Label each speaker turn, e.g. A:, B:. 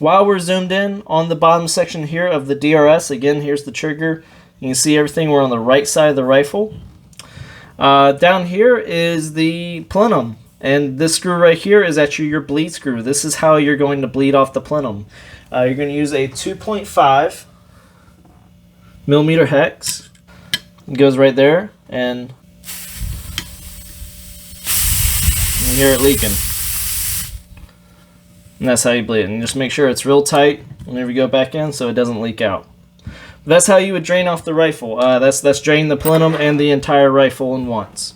A: While we're zoomed in on the bottom section here of the DRS, again, here's the trigger. You can see everything. We're on the right side of the rifle. Down here is the plenum. And this screw right here is actually your bleed screw. This is how you're going to bleed off the plenum. You're going to use a 2.5 millimeter hex. It goes right there, and you hear it leaking. And that's how you bleed it. And just make sure it's real tight whenever you go back in so it doesn't leak out. But that's how you would drain off the rifle. That's drain the plenum and the entire rifle in once.